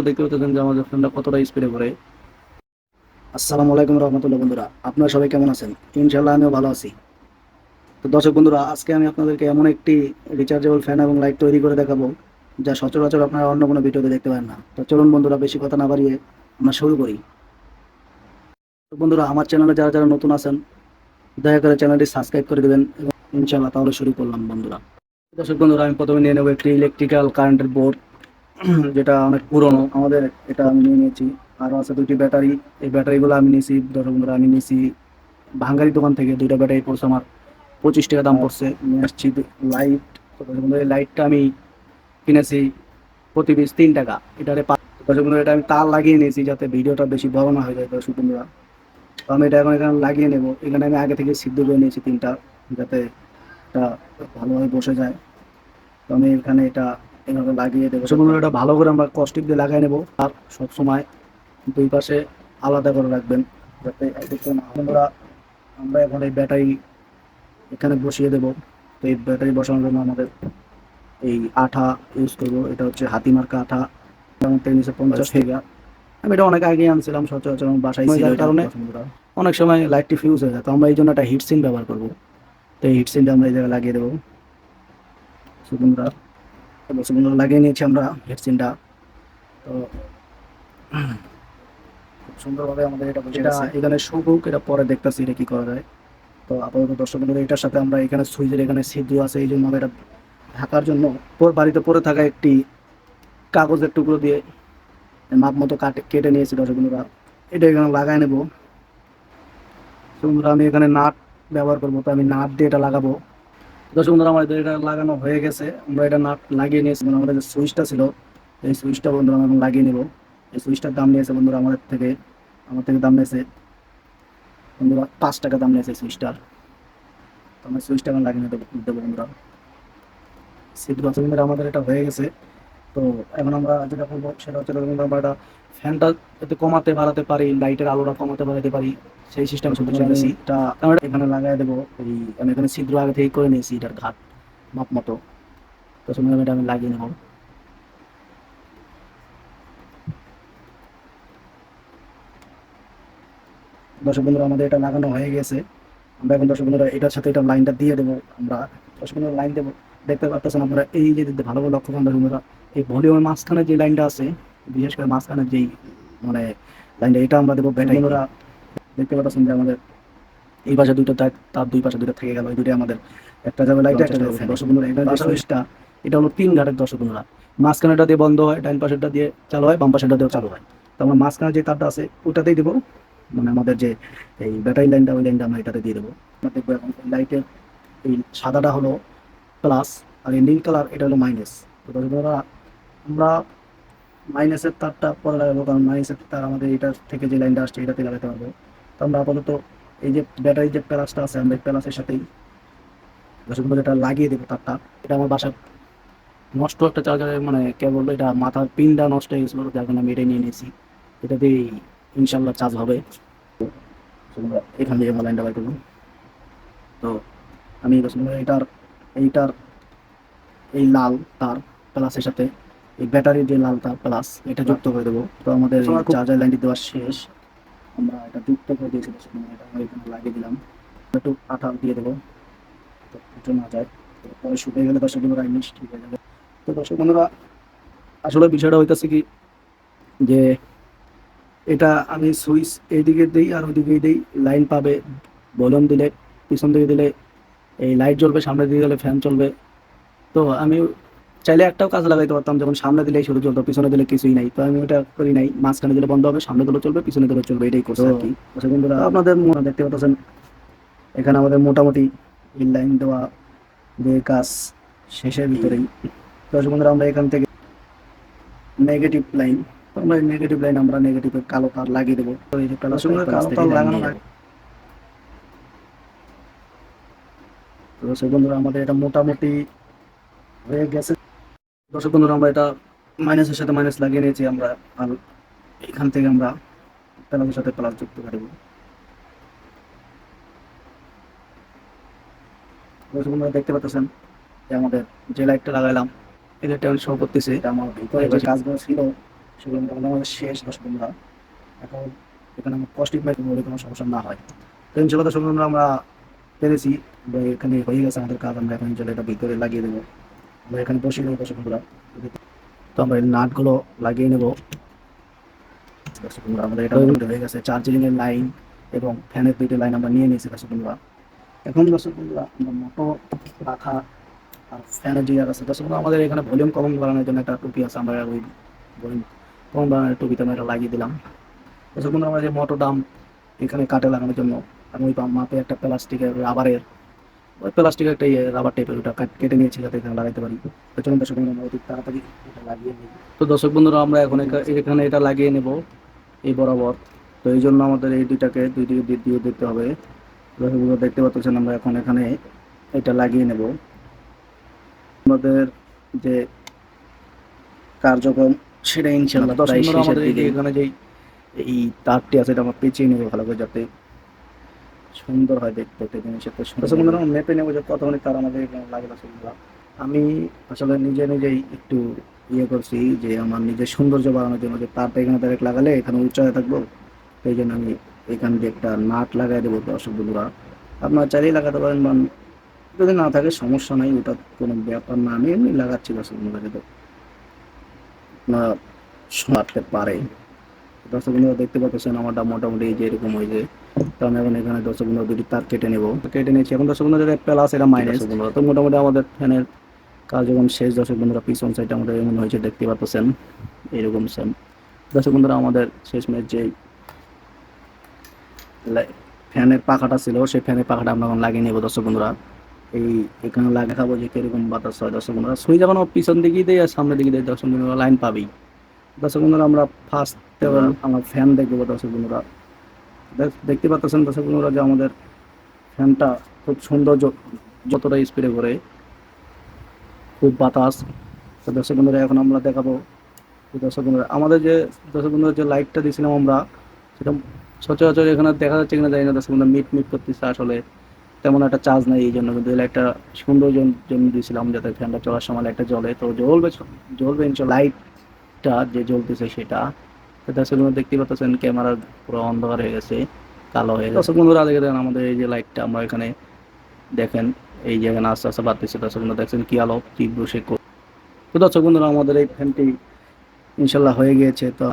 দেখতে পাচ্ছেন যে আমাদের ফোনটা কতটা স্পিডে করে। আসসালামু আলাইকুম রহমতুল্লাহ বন্ধুরা, আপনারা সবাই কেমন আছেন? ইনশাল্লাহ আমিও ভালো আছি। তো দর্শক বন্ধুরা, আজকে আমি আপনাদেরকে এমন একটি রিচার্জেবল ফ্যান এবং লাইট তৈরি করে দেখাবো যা সচরাচর আপনারা অন্য কোনো ভিডিওতে দেখতে পারেন না। তো চলুন বন্ধুরা, বেশি কথা না বাড়িয়ে আমরা শুরু করি। তো বন্ধুরা, আমার চ্যানেলে যারা যারা নতুন আছেন দয়া করে চ্যানেলটি সাবস্ক্রাইব করে দেবেন এবং ইনশাল্লাহ তাহলে শুরু করলাম বন্ধুরা। দর্শক বন্ধুরা, আমি প্রথমে নিয়ে নেবো একটি ইলেকট্রিক্যাল কারেন্টের বোর্ড, যেটা অনেক পুরনো আমাদের। এটা আমি নিয়ে নিয়েছি। আরও আছে দুটি ব্যাটারি। এই ব্যাটারিগুলো আমি নিয়েছি দর্শক বন্ধুরা, আমি নিয়েছি ভাঙ্গারি দোকান থেকে। দুইটা ব্যাটারি পড়ছে আমার 25 টাকা দাম পড়ছে। নিয়ে আসছি লাইট। তো দর্শক বন্ধুরা, এই লাইটটা আমি কিনেছি প্রতি পিস 3 টাকা। এটারে দর্শক বন্ধুরা, এটা আমি তার লাগিয়ে নিয়েছি যাতে ভিডিওটা বেশি বড় না হয়ে যায় দর্শক বন্ধুরা। তো আমি এটা এখন এখানে লাগিয়ে নেব। এখানে আমি আগে থেকে সিদ্ধ করে নিয়েছি 3টা, যাতে এটা ভালোভাবে বসে যায়। তো আমি এখানে এটা এভাবে লাগিয়ে দেবো। সেগুলো এটা ভালো করে আমরা কস্টিক দিয়ে লাগাই নেব। আর সবসময় দুই পাশে আলাদা করে রাখবেন যাতে একদিকে না হয়। আমরা এখন এই ব্যাটারি এখানে বসিয়ে দেব। তো এই ব্যাটারি বসানোর জন্য আমাদের এই আঠা ইউজ করবো। এটা হচ্ছে হাতি মার্কা আঠা, যেমন 350 টাকা। আমি এটা অনেক আগে আনছিলাম, সচরাচর আমার বাসায় ছিল। এই কারণে অনেক সময় লাইটটি ফিউজ হয়ে যায়। তো আমরা এই জন্য একটা হিটসিন ব্যবহার করবো। তো এই হিটসিনটা আমরা এই জায়গায় লাগিয়ে দেবো। সুন্দর সুন্দর লাগিয়ে নিয়েছি আমরা হিটসিনটা। তো খুব সুন্দরভাবে আমাদের এটা বসে গেছে। এখানে শুকুক, এটা পরে দেখতেছি এটা কি করা যায়। তো আপাতত দর্শক বন্ধুরা, এটার সাথে আমরা এখানে সুইচের এখানে ছিদ্র আছে, এই জন্য আমরা এটা ঢাকার জন্য বাড়িতে পড়ে থাকা একটি কাগজের টুকরো দিয়ে মাপ মতো কেটে নিয়েছি দর্শক বন্ধুরা। এটা এখানে লাগাই নেব। বন্ধুরা, আমি এখানে নাট ব্যবহার করবো, তো আমি নাট দিয়ে এটা লাগাবো। দর্শক বন্ধুরা, আমাদের এটা লাগানো হয়ে গেছে। আমরা এটা নাট লাগিয়ে নিয়েছি। আমাদের যে সুইচটা ছিল, এই সুইচটা বন্ধুরা আমরা এখন লাগিয়ে নেব। এই সুইচটার দাম নিয়েছে বন্ধুরা আমার থেকে দাম নিয়েছে বন্ধুরা 5 টাকা দাম নিয়েছে সুইচটার। তো আমরা সুইচটা এখন লাগিয়ে দেবো বন্ধুরা। ছিদ্র আছে বন্ধুরা, আমাদের এটা হয়ে গেছে। তো এখন আমরা যেটা করবো সেটা হচ্ছে বন্ধুরা, আমরা এটা ফ্যানটা যাতে কমাতে বাড়াতে পারি, লাইটের আলোটা কমাতে বাড়াতে পারি, সেই সিস্টেম শুধু চাইছি। এটা আমরা এখানে লাগাই দেবো। আমি এখানে ছিদ্র আগে থেকে করে নিয়েছি এটার ঘাট মাপ মতো। তো সেখানে এটা আমি লাগিয়ে নেবো। দর্শক বন্ধুরা, আমাদের এটা লাগানো হয়ে গেছে। আমরা এখন দর্শক বন্ধুরা এটার সাথে এটা লাইনটা দিয়ে দেবো। আমরা দর্শক বন্ধুরা লাইন দেবো। দেখতে পাচ্ছেন আমরা, এই যে ভালো করে লক্ষ্য করেন দর্শক বন্ধুরা, এই ভলিউমের মাঝখানে যে লাইনটা আছে, বিশেষ করে মাঝখানে যেই মানে লাইনটা, এটা আমরা দেবো ব্যাটারি। বন্ধুরা দেখতে পাচ্ছেন যে আমাদের এই পাশে দুটো তার দুই পাশে দুটো থেকে গেল। এই দুটো আমাদের একটা যাবে লাইটে, একটা যাবে ফ্যান। দর্শক বন্ধুরা, এটা যে সুইচটা, এটা হলো 3 ঘাটের দর্শক বন্ধুরা। মাঝখানেটা দিয়ে বন্ধ হয়, ডাইন পাশেরটা দিয়ে চালু হয়, বাম পাশেরটা দিয়েও চালু হয়। তো আমরা মাঝখানে যে তারটা আছে ওটাতেই দেবো। মানে আমাদের যে এই ব্যাটারি লাইনটা, ওই লাইনটা আমরা এটাতে দিয়ে দেবো। আমরা দেখবো এখন লাইটের এই সাদাটা হলো প্লাস, আর এই নীল কালার এটা হলো মাইনাস। তো ধরা আমরা মাইনাসের তারটা পরে লাগাবো, কারণ মাইনাসের তার আমাদের এটার থেকে যে লাইনটা আসছে এটাতে লাগাতে পারবো। তো আমরা আপাতত এই যে ব্যাটারির যে প্লাসটা আছে, আমরা এই প্লাসের সাথেই দর্শক বন্ধু এটা লাগিয়ে দেবো তারটা। এটা আমার বাসার নষ্ট একটা চার্জারে, মানে কেবল এটা মাথার পিনটা নষ্ট হয়ে গেছিলো, যার কারণে আমি এটাই নিয়ে নিয়েছি। এটাতেই ইনশাল্লাহ চার্জ হবে। এখান থেকে আমার লাইনটা বাই করবো। তো আমি এটার এইটার এই লাল তার প্লাসের সাথে এই ব্যাটারির যে লাল তার প্লাস এটা যুক্ত করে দেবো। তো আমাদের চার্জার লাইনটি দেওয়া শেষ। আমরা এটা যুক্ত করে দিয়েছি দর্শক বন্ধুরা, এটা আমরা এখানে লাগিয়ে দিলাম। একটু আঠা দিয়ে দেবো তো একটু না যায়। তো পরে শুকিয়ে গেলে দর্শক বন্ধুরা জিনিস ঠিক হয়ে যাবে। তো দর্শক বন্ধুরা, আসলে বিষয়টা হইতেছে কি, যে এটা আমি সুইচ এইদিকে দিই আর ওইদিকে দিই, লাইন পাবে। ভলিউম দিলে পিছন দিকে দিলে এই লাইট জ্বলবে, সামনে দিকে গেলে ফ্যান চলবে। তো আমি চাইলে একটাও কাজ লাগাইতে পারতাম, যখন সামনে দিলেই শুধু চলতো, পিছনে দিলে কিছুই নাই। তো আমি ওটা করি নাই, মাঝখানে দিলে বন্ধ হবে, সামনে দিলে চলবে, পিছনে দিলে চলবে, এটাই করছে আর কি। দর্শক বন্ধুরা, আপনাদের মনে দেখতে পাচ্ছেন এখানে আমাদের মোটামুটি এই লাইন দেওয়া দিয়ে কাজ শেষের ভিতরেই। দর্শক বন্ধুরা, আমরা এখান থেকে নেগেটিভ লাইন, আমরা নেগেটিভ লাইন আমরা নেগেটিভের কালো তার লাগিয়ে দেবো। তো এই যে প্লাস কালো তার লাগানো লাগে। তো দর্শক বন্ধুরা, আমাদের এটা মোটামুটি হয়ে গেছে। দর্শক বন্ধুরা, আমরা এটা মাইনাসের সাথে মাইনাস লাগিয়ে নিয়েছি আমরা। আর এখান থেকে আমরা প্লাসের সাথে প্লাস যুক্ত করে দেবো। দর্শক বন্ধুরা, দেখতে পাচ্ছেন যে আমাদের যে লাইটটা লাগাইলাম এই লাইটটা আমি শো করতেছি। এটা আমার ভিতরে যে কাজগুলো ছিল সেগুলো মোটামুটি আমাদের শেষ দর্শক বন্ধুরা। এখন এখানে আমার কস্টিক বাইক বলে কোনো সমস্যা না হয়। তো ইনশাল্লাহ দর্শক বন্ধুরা আমরা পেরেছি। আমরা এখানে হয়ে গেছে আমাদের কাজ, আমরা এখন ইনশাল্লাহ এটা ভিতরে লাগিয়ে দেবো। আমরা এখানে বসিয়ে দেবো দর্শক বন্ধুরা। তো আমরা এই নাটগুলো লাগিয়ে নেবো দর্শক বন্ধুরা। আমাদের এটা মোটামুটি হয়ে গেছে, চার্জিং এর লাইন এবং ফ্যানের দুইটা লাইন আমরা নিয়ে নিয়েছি দর্শক বন্ধুরা। এখন দর্শক বন্ধুরা আমরা মোটর রাখা আর ফ্যানের যে আছে দর্শক বন্ধুরা, আমাদের এখানে ভলিউম কম বাড়ানোর জন্য একটা টুপি আছে, আমরা ওই ভলিউম কম বাড়ানোর টুপিতে আমরা এটা লাগিয়ে দিলাম দর্শক বন্ধুরা। আমরা যে মোটর ডাম এখানে কাটে লাগানোর জন্য আমি ওই মাপে একটা প্লাস্টিকের রাবারের, ওই প্লাস্টিকের একটা রাবার টাইপের ওটা কেটে নিয়েছি যাতে এখানে লাগাইতে পারি। তো চলুন দর্শক বন্ধুরা আমরা অতি তাড়াতাড়ি এটা লাগিয়ে নিই। তো দর্শক বন্ধুরা আমরা এখন এখানে এটা লাগিয়ে নেব এই বরাবর। তো এই জন্য আমাদের এই দুইটাকে দুই দিকে দিয়ে দিতে হবে দর্শক বন্ধুরা। দেখতে পাচ্ছেন আমরা এখন এখানে এটা লাগিয়ে নেব। আমাদের যে কার্যক্রম সেটা ইনশাআল্লাহ প্রায় শেষের দিকে। এখানে যে এই তারটি আছে এটা আমরা পেঁচিয়ে নেবো ভালো করে যাতে সুন্দর হয় দেখতে একটা জিনিসের। তো সুন্দর সুন্দর আমরা মেপে নেবো যে কতখানি তার আমাদের এখানে লাগে না সুন্দর। আমি আসলে নিজেই একটু ইয়ে করছি যে আমার নিজের সৌন্দর্য বাড়ানোর জন্য যে তারটা এখানে ডাইরেক্ট লাগালে এখানে উচ্চায় থাকবো, সেই জন্য আমি এখান দিয়ে একটা নাট লাগাই দেবো দর্শক বন্ধুরা। আপনারা চাইলেই লাগাতে পারেন বা যদি না থাকে সমস্যা নাই, ওটা কোনো ব্যাপার না। আমি এমনি লাগাচ্ছি দর্শক বন্ধুরা যাতে আপনারা শোনাতে পারে। দর্শক বন্ধুরা দেখতে পাচ্ছেন আমারটা মোটামুটি এই যে এরকম হয়েছে। তো আমি এখন এখানে দর্শক বন্ধুরা দুটি তার কেটে নেবো, কেটে নিয়েছি। এখন দর্শক বন্ধুরা যেটা প্লাস এটা মাইনাস বন্ধুরা। তো মোটামুটি আমাদের ফ্যানের কাজ যখন শেষ দর্শক বন্ধুরা, পিছন সাইডটা আমাদের এমন হয়েছে দেখতে পাচ্ছেন এরকম সেম। দর্শক বন্ধুরা আমাদের শেষমেশ যে ফ্যানের পাখাটা ছিল সেই ফ্যানের পাখাটা আমরা এখন লাগিয়ে নেবো দর্শক বন্ধুরা। এই এখানে দেখাবো যে কিরকম বাতাস হয় দর্শক বন্ধুরা। সুই যখন পিছন দিকেই দেয় আর সামনের দিকে দেয় দর্শক বন্ধুরা লাইন পাবেই। দর্শক বন্ধুরা আমরা ফার্স্ট আমার ফ্যান দেখবো দর্শক বন্ধুরা। দেখতে পাচ্ছেন দর্শক বন্ধুরা যে আমাদের ফ্যানটা খুব সুন্দর, যতটা স্পিডে ঘোরে, খুব বাতাস। তো দর্শক বন্ধুরা এখন আমরা দেখাবো দর্শক বন্ধুরা আমাদের যে দর্শক বন্ধুরা যে লাইটটা দিয়েছিলাম আমরা, সেটা সচরাচর এখানে দেখা যাচ্ছে কিনা জানি না দর্শক বন্ধুরা, মিট করতেছে আসলে তেমন একটা চার্জ নাই। এই জন্য কিন্তু লাইটটা সুন্দর জন্য দিয়েছিলাম যাতে ফ্যানটা চলার সময় লাইটটা জ্বলে। তো জ্বলবে লাইটটা যে জ্বলতেছে সেটা। দর্শক বন্ধুরা দেখতে পাচ্ছেন ক্যামেরা পুরো অন্ধকার হয়ে গেছে, কালো হয়ে গেছে। দর্শক বন্ধুরা দেখে দেন আমাদের এই যে লাইটটা আমরা এখানে দেখেন এই যে এখানে আস্তে আস্তে বাড়তেছে দর্শক বন্ধুরা, দেখছেন কি আলো তীব্র সে। তো দর্শক বন্ধুরা আমাদের এই ফ্যানটি ইনশাল্লাহ হয়ে গিয়েছে। তো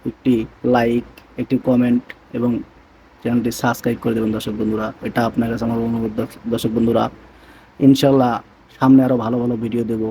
একটি লাইক, একটি কমেন্ট এবং চ্যানেলটি সাবস্ক্রাইব করে দেবেন দর্শক বন্ধুরা, এটা আপনার কাছে আমার অনুরোধ দর্শক বন্ধুরা। ইনশাল্লাহ সামনে আরও ভালো ভালো ভিডিও দেবো।